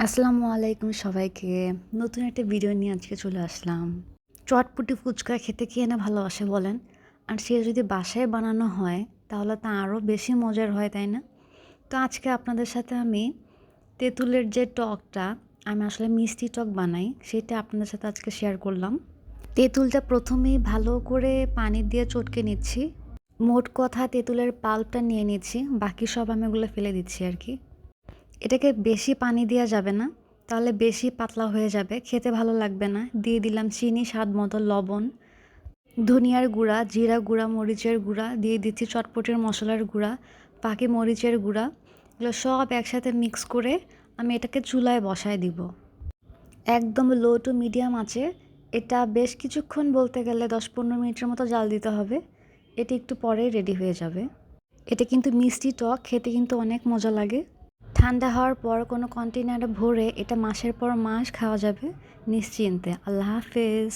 আসসালামু আলাইকুম সবাইকে। নতুন একটা ভিডিও নিয়ে আজকে চলে আসলাম। চটপটি ফুচকা খেতে কে না ভালোবাসে বলেন? আর সে যদি বাসায় বানানো হয় তাহলে তা আরও বেশি মজার হয়, তাই না? তো আজকে আপনাদের সাথে আমি তেঁতুলের যে টকটা, আমি আসলে মিষ্টি টক বানাই, সেটা আপনাদের সাথে আজকে শেয়ার করলাম। তেঁতুলটা প্রথমেই ভালো করে পানি দিয়ে চটকে নিচ্ছি। মোট কথা তেঁতুলের পাল্পটা নিয়ে নিচ্ছি, বাকি সব আমি ওগুলো ফেলে দিচ্ছি আর কি। এটাকে বেশি পানি দেওয়া যাবে না, তাহলে বেশি পাতলা হয়ে যাবে, খেতে ভালো লাগবে না। দিয়ে দিলাম চিনি, স্বাদ মতো লবণ, ধনিয়ার গুঁড়া, জিরা গুঁড়া, মরিচের গুঁড়া, দিয়ে দিচ্ছি চটপটির মশলার গুঁড়া, পাকি মরিচের গুঁড়া। এগুলো সব একসাথে মিক্স করে আমি এটাকে চুলায় বসায় দিব একদম লো টু মিডিয়াম আঁচে। এটা বেশ কিছুক্ষণ, বলতে গেলে 10-15 মিনিটের মতো জাল দিতে হবে। এটি একটু পরেই রেডি হয়ে যাবে। এটা কিন্তু মিষ্টি টক, খেতে কিন্তু অনেক মজা লাগে। ঠান্ডা হওয়ার পর কোনো কন্টেনারে ভরে এটা মাসের পর মাস খাওয়া যাবে নিশ্চিন্তে। আল্লাহ হাফেজ।